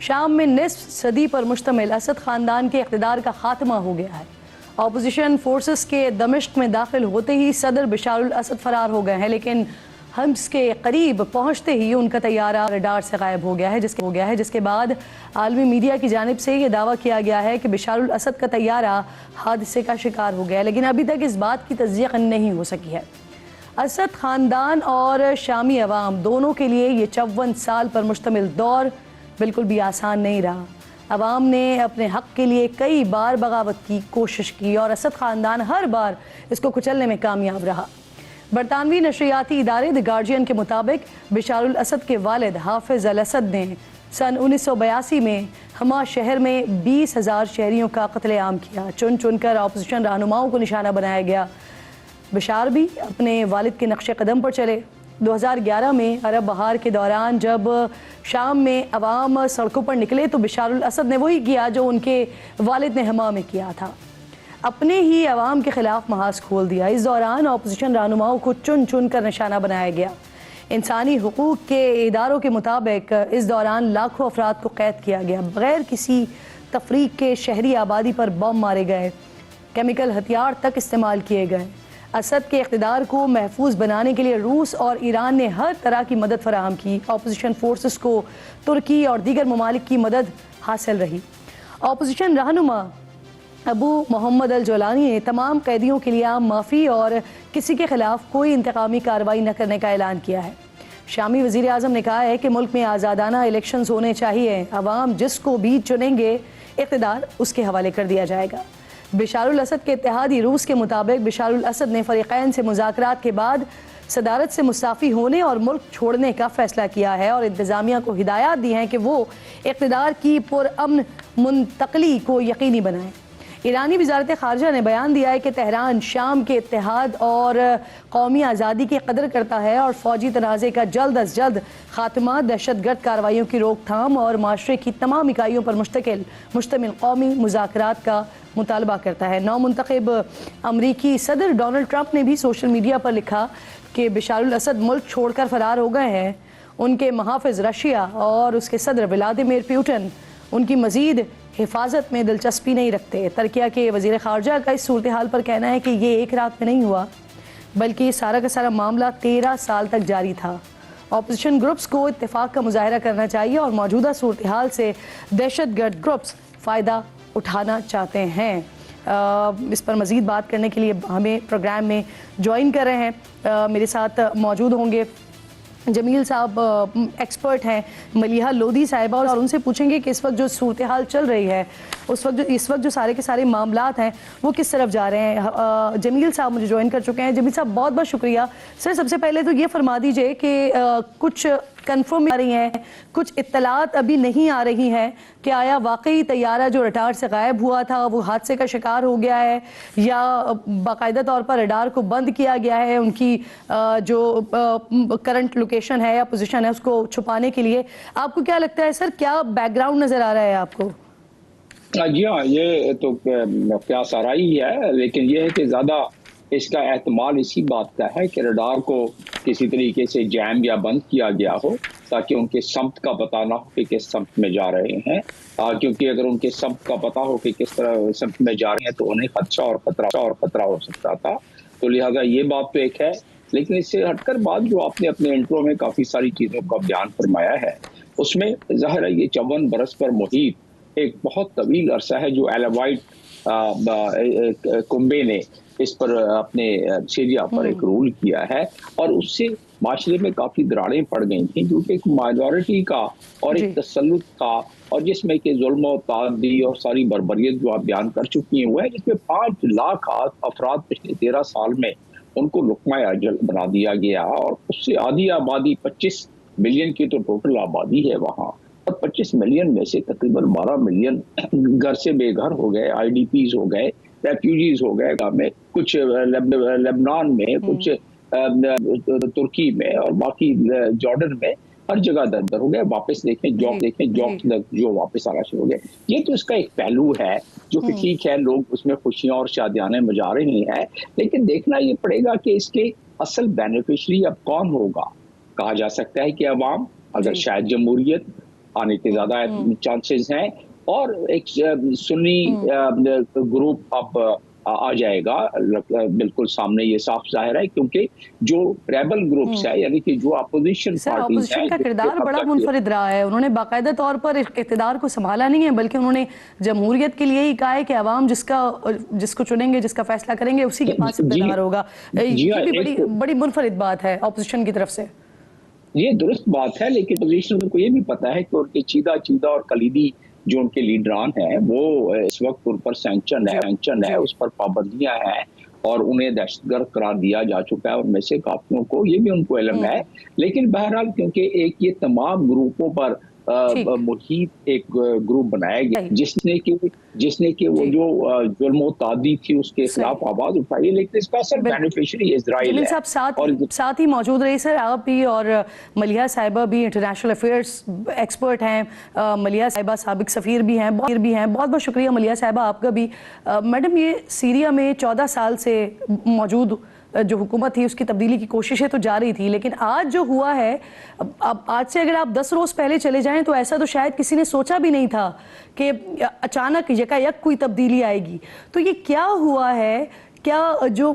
शाम में निस्फ सदी पर मुश्तमिल असद ख़ानदान के इक़्तिदार का खात्मा हो गया है। अपोजिशन फोर्सेस के दमिश्क में दाखिल होते ही सदर बशारुल असद फरार हो गए हैं, लेकिन हम्स के करीब पहुंचते ही उनका तैयारा रडार से गायब हो गया है, जिसके बाद आलमी मीडिया की जानिब से ये दावा किया गया है कि बशारुल असद का तैयारा हादसे का शिकार हो गया, लेकिन अभी तक इस बात की तस्दीक नहीं हो सकी है। असद ख़ानदान और शामी अवाम दोनों के लिए ये 54 साल पर मुश्तमिल दौर बिल्कुल भी आसान नहीं रहा। अवाम ने अपने हक़ के लिए कई बार बगावत की कोशिश की और असद ख़ानदान हर बार इसको कुचलने में कामयाब रहा। बरतानवी नशरियाती इदारे द गार्जियन के मुताबिक बशारुल असद के वालिद हाफिज़ अल असद ने सन 1982 में हमा शहर में 20,000 शहरियों का कत्लेआम किया। चुन चुन कर अपोजिशन रहनुमाओं को निशाना बनाया गया। बशार भी अपने वालिद के नक्शे कदम पर चले। 2011 में अरब बहार के दौरान जब शाम में अवाम सड़कों पर निकले तो बशारुल असद ने वही किया जो उनके वालिद ने हमा में किया था, अपने ही अवाम के खिलाफ महाज खोल दिया। इस दौरान अपोजिशन रहनुमाओं को चुन चुन कर निशाना बनाया गया। इंसानी हुकूक के इदारों के मुताबिक इस दौरान लाखों अफराद को कैद किया गया। बगैर किसी तफरीक के शहरी आबादी पर बम मारे गए, केमिकल हथियार तक इस्तेमाल किए गए। असद के इक़्तिदार को महफूज बनाने के लिए रूस और ईरान ने हर तरह की मदद फराहम की। अपोजिशन फोर्सेस को तुर्की और दीगर ममालिक की मदद हासिल रही। अपोजिशन रहनुमा अबू मोहम्मद अल जोलानी ने तमाम कैदियों के लिए आम माफ़ी और किसी के खिलाफ कोई इंतकामी कार्रवाई न करने का ऐलान किया है। शामी वज़ीर आज़म ने कहा है कि मुल्क में आज़ादाना इलेक्शन होने चाहिए, अवाम जिसको भी चुनेंगे इक़्तिदार उसके हवाले कर दिया जाएगा। बशारुल असद के इत्तेहादी रूस के मुताबिक बशारुल असद ने फ़रीक़ैन से मुज़ाकरात के बाद सदारत से मुस्ताफ़ी होने और मुल्क छोड़ने का फ़ैसला किया है और इंतज़ामिया को हिदायत दी हैं कि वो इक़्तिदार की पुरअमन मुंतकली को यकीनी बनाएं। ईरानी वज़ारत ख़ारजा ने बयान दिया है कि तेहरान शाम के इत्तेहाद और कौमी आज़ादी की कदर करता है और फ़ौजी तनाज़े का जल्द अज जल्द ख़ात्मा, दहशतगर्द कार्रवाइयों की रोकथाम और माशरे की तमाम इकाइयों पर मुश्तमिल कौमी मुज़ाकरात का मुतालबा करता है। नौमुंतखब अमरीकी सदर डोनाल्ड ट्रंप ने भी सोशल मीडिया पर लिखा कि बशारुल असद मुल्क छोड़कर फरार हो गए हैं। उनके महाफिज रशिया और उसके सदर व्लादिमीर पुतिन उनकी मज़ीद हिफाजत में दिलचस्पी नहीं रखते। तुर्की के वज़ीर ख़ारजा का इस सूरत हाल पर कहना है कि ये एक रात में नहीं हुआ, बल्कि ये सारा का सारा मामला 13 साल तक जारी था। अपोजिशन ग्रुप्स को इत्तेफाक का मुजाहरा करना चाहिए और मौजूदा सूरत हाल से दहशतगर्द ग्रुप्स फ़ायदा उठाना चाहते हैं। इस पर मज़ीद बात करने के लिए हमें प्रोग्राम में ज्वाइन कर रहे हैं। मेरे साथ मौजूद होंगे जमील साहब, एक्सपर्ट हैं, मलिहा लोधी साहिबा, और उनसे पूछेंगे कि इस वक्त जो सूरत हाल चल रही है इस वक्त जो सारे के सारे मामलात हैं वो किस तरफ जा रहे हैं। जमील साहब मुझे ज्वाइन कर चुके हैं। जमील साहब बहुत बहुत शुक्रिया। सर, सबसे पहले तो ये फरमा दीजिए कि कुछ कन्फर्म आ रही हैं, कुछ इत्तलात अभी नहीं आ रही हैं कि आया वाकई तैयारा जो रडार से गायब हुआ था वो हादसे का शिकार हो गया है या बाकायदा तौर पर रडार को बंद किया गया है, उनकी जो करंट लोकेशन है या पोजीशन है उसको छुपाने के लिए। आपको क्या लगता है सर, क्या बैकग्राउंड नज़र आ रहा है आपको? जी हाँ, ये तो क्या सारा ही है, लेकिन ये है कि ज़्यादा इसका एहतमाल इसी बात का है कि रडार को किसी तरीके से जैम या बंद किया गया हो ताकि उनके सम्त का पता ना हो कि किस सम्त में जा रहे हैं, क्योंकि अगर उनके सम्त का पता हो कि किस तरह सम्त में जा रहे हैं तो उन्हें खदशा और खतरा हो सकता था। तो लिहाजा ये बात तो एक है, लेकिन इससे हटकर बात जो आपने अपने इंट्रो में काफ़ी सारी चीज़ों का बयान फरमाया है उसमें ज़ाहिर है ये 54 बरस पर मुहित एक बहुत तवील अरसा है जो एलावाइट कुंबे ने इस पर अपने सीरिया पर एक रूल किया है और उससे माशरे में काफ़ी दरारें पड़ गई थी, क्योंकि एक माइनॉरिटी का और एक तसल्लुत का और जिसमें कि जुल्म तादी और सारी बर्बरियत जो आप बयान कर चुकी हैं वो है, जिसमें 5 लाख अफराद पिछले 13 साल में उनको लुक़मा अजल बना दिया गया और उससे आधी आबादी 25 मिलियन की तो टोटल आबादी है वहाँ, और 25 मिलियन में से तकरीबन 12 मिलियन घर से बेघर हो गए, IDPs हो गए, रेफ्यूजीज हो गए, में कुछ लेबनान में, कुछ तुर्की में और बाकी जॉर्डन में, हर जगह दर हो गए। वापस देखें जॉब जो वापस आना शुरू हो गए। ये तो इसका एक पहलू है जो कि ठीक है, लोग उसमें खुशियां और शादियाने मजा रहे हैं, लेकिन देखना ये पड़ेगा कि इसके असल बेनिफिशरी अब कौन होगा। कहा जा सकता है कि अवाम, अगर शायद जमहूरियत, आने के ज़्यादा चांसेस हैं, और एक सुन्नी ग्रुप अब आ जाएगा बिल्कुल सामने, ये साफ जाहिर है, क्योंकि जो रेबल ग्रुप्स है, यानी कि जो अपोजिशन सर पार्टीज ऑपोजिशन है, का किरदार बड़ा मुनफरिद रहा है। उन्होंने बाकायदा तौर पर इक़्तिदार को संभाला नहीं है, बल्कि उन्होंने जमहूरियत के लिए ही कहा है कि अवाम जिसको चुनेंगे, जिसका फैसला करेंगे, उसी के पास इक़्तिदार होगा। ये भी बड़ी मुनफरिद बात है ऑपोजिशन की तरफ से। ये दुरुस्त बात है, लेकिन अपोजिशन को ये भी पता है कि उनके चीदा और कलीदी जो उनके लीडरान हैं, वो इस वक्त उन पर सैंक्शन है, उस पर पाबंदियां हैं, और उन्हें दहशतगर्द करार दिया जा चुका है उनमें से काफियों को, ये भी उनको इल्म है। लेकिन बहरहाल क्योंकि एक ये तमाम ग्रुपों पर मुहित एक ग्रुप बनाया गया जिसने कि वो जो जुल्म तादी थी उसके खिलाफ आवाज उठाई, लेकिन इसका असर बेनिफिशियरी इजराइल है। साहब साथ ही मौजूद रही सर, आप भी और मलिहा साहिबा भी इंटरनेशनल अफेयर्स एक्सपर्ट हैं, मलिहा साहिबा साबिक सफ़ीर भी हैं। बहुत बहुत शुक्रिया मलिहा साहिबा आपका भी। मैडम, ये सीरिया में 14 साल से मौजूद जो हुकूमत थी उसकी तब्दीली की कोशिशें तो जारी थी, लेकिन आज जो हुआ है, अब आज से अगर आप 10 रोज़ पहले चले जाएं तो ऐसा तो शायद किसी ने सोचा भी नहीं था कि अचानक यकायक कोई तब्दीली आएगी। तो ये क्या हुआ है? क्या जो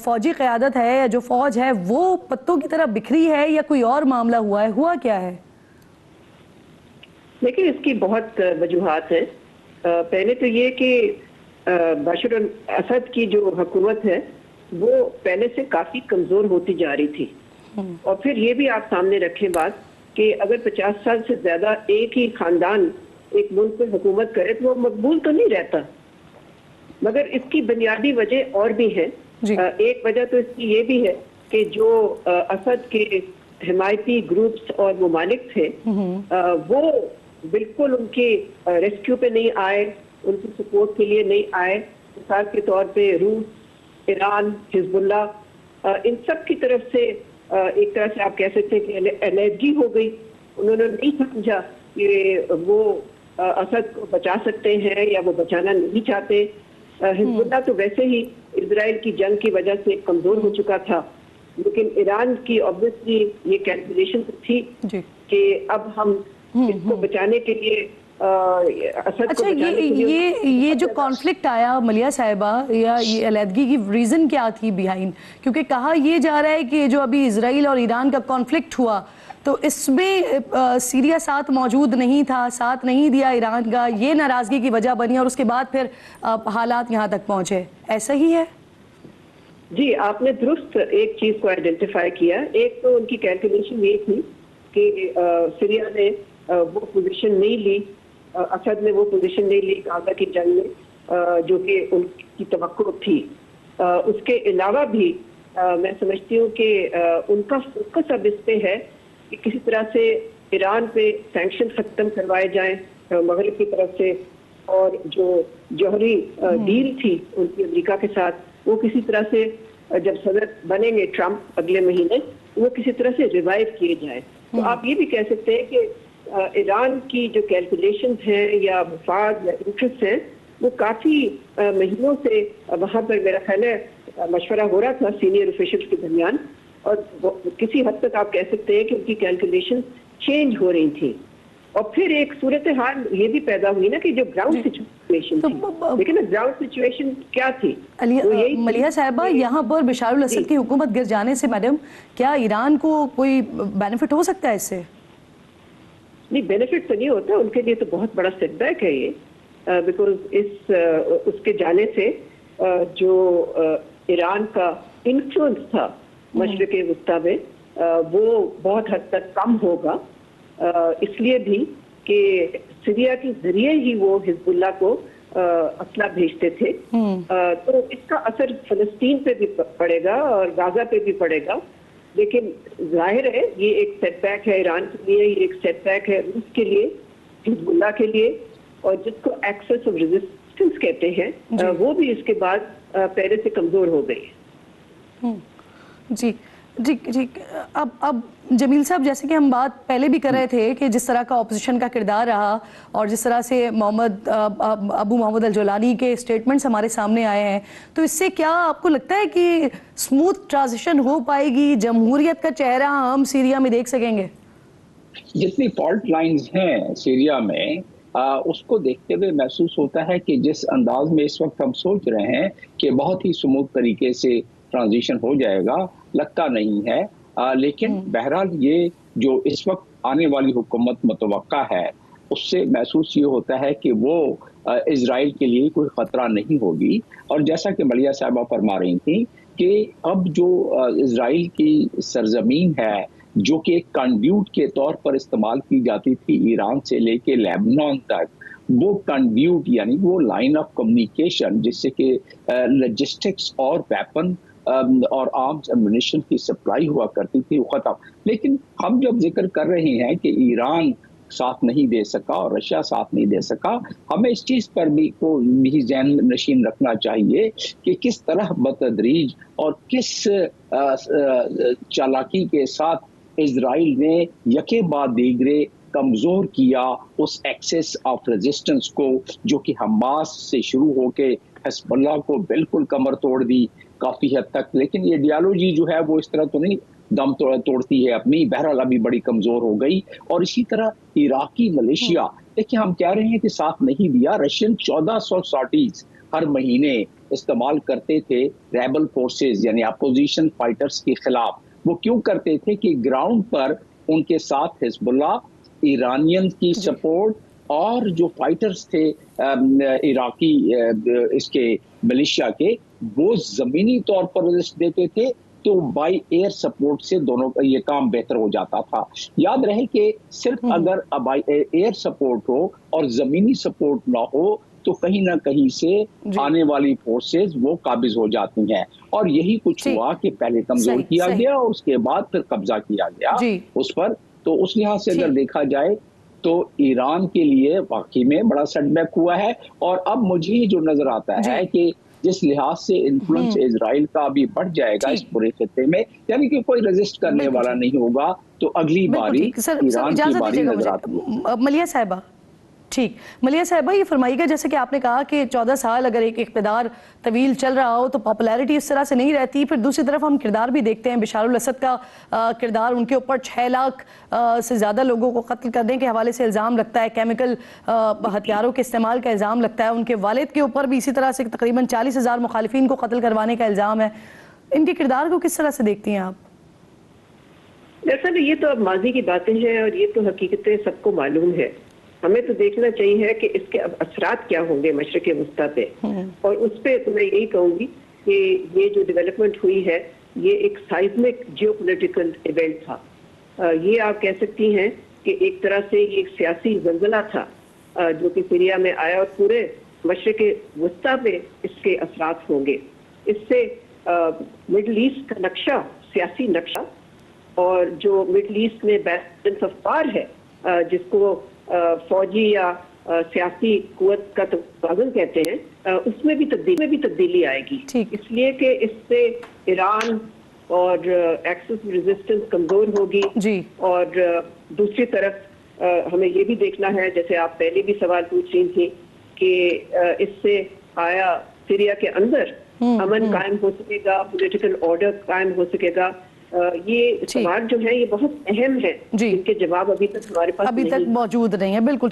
फौजी क़यादत है या जो फौज है वो पत्तों की तरह बिखरी है, या कोई और मामला हुआ है? हुआ क्या है? देखिए, इसकी बहुत वजूहात है। पहले तो ये कि बशर अल-असद की जो हुकूमत है वो पहले से काफी कमजोर होती जा रही थी, और फिर ये भी आप सामने रखें बात कि अगर 50 साल से ज्यादा एक ही खानदान एक मुल्क पर हुकूमत करे तो वो मकबूल तो नहीं रहता। मगर इसकी बुनियादी वजह और भी है। एक वजह तो इसकी ये भी है कि जो असद के हिमायती ग्रुप्स और ममालिक थे वो बिल्कुल उनके रेस्क्यू पे नहीं आए, उनकी सपोर्ट के लिए नहीं आए। मिसाल के तौर पे रूस, ईरान, हिजबुल्ला, इन सब की तरफ से एक तरह से आप कह सकते हैं कि अलहदगी हो गई। उन्होंने नहीं समझा कि वो असद को बचा सकते हैं या वो बचाना नहीं चाहते। हिजबुल्ला तो वैसे ही इजराइल की जंग की वजह से कमजोर हो चुका था, लेकिन ईरान की ऑब्वियसली ये कैलकुलेशन थी कि अब हम इसको बचाने के लिए अच्छा, ये जो कॉन्फ्लिक्ट आया मलिहा साहिबा, या ये अलहदगी की रीज़न क्या थी बिहाइंड? क्योंकि कहा यह जा रहा है कि जो अभी इजराइल और ईरान का कॉन्फ्लिक्ट हुआ तो इसमें सीरिया साथ मौजूद नहीं था, साथ नहीं दिया ईरान का, ये नाराज़गी की वजह बनी और उसके बाद फिर हालात यहाँ तक पहुँचे। ऐसा ही है? जी, आपने दुरुस्त एक चीज़ को आइडेंटिफाई किया। एक तो उनकी कैलकुलेशन ये थी कि सीरिया ने वो पोजीशन नहीं ली, असद ने वो पोजीशन नहीं ली गाजा की जंग में जो कि उनकी तवक्को थी। उसके अलावा भी मैं समझती हूँ कि उनका फोकस अब इस पे है कि किसी तरह से ईरान पे सैंक्शन खत्म करवाए जाएं मगरिब की तरफ से, और जो जौहरी डील थी उनकी अमेरिका के साथ, वो किसी तरह से जब सदर बनेंगे ट्रंप अगले महीने, वो किसी तरह से रिवाइव किए जाए। तो आप ये भी कह सकते हैं कि ईरान की जो कैलकुलेशन है या मफाद या इंटरेस्ट है वो काफी महीनों से वहां पर मेरा ख्याल है मशवरा हो रहा था सीनियर ऑफिशियल्स के दरमियान, और किसी हद तक आप कह सकते हैं कि उनकी कैलकुलेशन चेंज हो रही थी। और फिर एक सूरत हाल ये भी पैदा हुई ना कि जो ग्राउंड सिचुएशन थी, लेकिन ग्राउंड सिचुएशन क्या थी? मलिहा साहिबा, यहाँ पर बशारुल असद की हुकूमत गिर जाने से मैडम क्या ईरान को कोई बेनिफिट हो सकता है इससे? नहीं, बेनिफिट तो नहीं होता, उनके लिए तो बहुत बड़ा सेटबैक है ये, बिकॉज उसके जाने से जो ईरान का इन्फ्लुएंस था मशरिक़ वस्ता में वो बहुत हद तक कम होगा, इसलिए भी कि सीरिया के जरिए ही वो हिजबुल्ला को असला भेजते थे। तो इसका असर फलस्तीन पे भी पड़ेगा और गाजा पे भी पड़ेगा। लेकिन जाहिर है ये एक सेटबैक है ईरान के लिए, ये एक सेटबैक है रूस के लिए, हिजबुल्ला के लिए, और जिसको एक्सेस ऑफ रेजिस्टेंस कहते हैं वो भी इसके बाद पहले से कमजोर हो गई। जी जी जी। अब जमील साहब, जैसे कि हम बात पहले भी कर रहे थे कि जिस तरह का ऑपोजिशन का किरदार रहा और जिस तरह से अबू मोहम्मद अल-जोलानी के स्टेटमेंट्स हमारे सामने आए हैं, तो इससे क्या आपको लगता है कि स्मूथ ट्रांजिशन हो पाएगी, जमहूरियत का चेहरा हम सीरिया में देख सकेंगे? जितनी फॉल्ट लाइंस हैं सीरिया में, उसको देखते हुए महसूस होता है कि जिस अंदाज में इस वक्त हम सोच रहे हैं कि बहुत ही स्मूथ तरीके से ट्रांजिशन हो जाएगा, लगता नहीं है। लेकिन बहरहाल ये जो इस वक्त आने वाली हुकूमत मुतवक्का है, उससे महसूस ये होता है कि वो इजराइल के लिए कोई खतरा नहीं होगी। और जैसा कि मलिया साहबा फरमा रही थी कि अब जो इजराइल की सरजमीन है, जो कि एक कंड्यूट के तौर पर इस्तेमाल की जाती थी ईरान से लेके लेबनान तक, वो कंड्यूट यानी वो लाइन ऑफ कम्युनिकेशन जिससे कि लॉजिस्टिक्स और वेपन और आर्म्स एम्युनिशन की सप्लाई हुआ करती थी, वो खत्म। लेकिन हम जब जिक्र कर रहे हैं कि ईरान साथ नहीं दे सका और रशिया साथ नहीं दे सका, हमें इस चीज पर भी ज़हन नशीन रखना चाहिए कि किस तरह बतदरीज और किस चालाकी के साथ इजराइल ने यके बाद दीगरे कमजोर किया उस एक्सेस ऑफ रेजिस्टेंस को, जो कि हमास से शुरू होके हिजबुल्लाह को बिल्कुल कमर तोड़ दी काफी हद तक। लेकिन ये आइडियोलॉजी जो है वो इस तरह तो नहीं दम तोड़ती है अपनी, बहरहाल अभी बड़ी कमजोर हो गई। और इसी तरह इराकी मलेशिया, देखिए हम कह रहे हैं कि साथ नहीं दिया। रशियन 1400 सॉर्टीज हर महीने इस्तेमाल करते थे रेबल फोर्सेस यानी अपोजिशन फाइटर्स के खिलाफ। वो क्यों करते थे कि ग्राउंड पर उनके साथ हिजबुल्लाह, ईरानियन की सपोर्ट और जो फाइटर्स थे इराकी इसके मलेशिया के, वो जमीनी तौर पर रेजिस्ट देते थे, तो बाई एयर सपोर्ट से दोनों का ये काम बेहतर हो जाता था। याद रहे कि सिर्फ अगर बाई एयर सपोर्ट हो और जमीनी सपोर्ट ना हो तो कहीं ना कहीं से आने वाली फोर्सेस वो काबिज हो जाती हैं। और यही कुछ हुआ कि पहले कमजोर किया गया और उसके बाद फिर कब्जा किया गया उस पर। तो उस लिहाज से अगर देखा जाए तो ईरान के लिए वाकई में बड़ा सेटबैक हुआ है। और अब मुझे जो नजर आता है कि जिस लिहाज से इन्फ्लुएंस इजराइल का भी बढ़ जाएगा इस पूरे खित्ते में, यानी कि कोई रेजिस्ट करने वाला नहीं होगा, तो अगली बारी ईरान की बारी नजर आती है। मलिया साहिबा, ठीक, मलिया साहिबा ये फरमाइएगा, जैसे कि आपने कहा कि 14 साल अगर एक इक़्तिदार तवील चल रहा हो तो पॉपुलैरिटी इस तरह से नहीं रहती। फिर दूसरी तरफ हम किरदार भी देखते हैं, बशारुल असद का किरदार, उनके ऊपर 6 लाख से ज़्यादा लोगों को कत्ल करने के हवाले से इल्ज़ाम लगता है, केमिकल हथियारों के इस्तेमाल का इल्ज़ाम लगता है। उनके वालिद के ऊपर भी इसी तरह से तकरीबन 40,000 मुखालिफिन को कत्ल करवाने का इल्ज़ाम है। इनके किरदार को किस तरह से देखती हैं आप? दरअसल ये तो अब माजी की बातें हैं और ये तो हकीकतें सबको मालूम है। हमें तो देखना चाहिए कि इसके अब असरात क्या होंगे मशरिक वस्ता पे। और उस पर तो मैं यही कहूंगी कि ये जो डेवलपमेंट हुई है ये एक साइज्मिक जियोपॉलिटिकल इवेंट था। ये आप कह सकती हैं कि एक तरह से ये एक सियासी जल्जला था जो कि सीरिया में आया और पूरे मशरिक वस्ता पे इसके असरात होंगे। इससे मिडल ईस्ट का नक्शा, सियासी नक्शा, और जो मिडल ईस्ट में बैलेंस ऑफ पावर है, जिसको फौजी या सियासी कुव्वत का तवाज़ुन कहते हैं, उसमें भी तब्दीली आएगी। इसलिए कि इससे ईरान और एक्सेस रेजिस्टेंस कमजोर होगी। और दूसरी तरफ हमें ये भी देखना है, जैसे आप पहले भी सवाल पूछ रही थी, कि इससे आया सीरिया के अंदर अमन कायम हो सकेगा, पॉलिटिकल ऑर्डर कायम हो सकेगा। ये सवाल जो है ये बहुत अहम है, इनके जवाब अभी तक हमारे पास मौजूद नहीं है। बिल्कुल।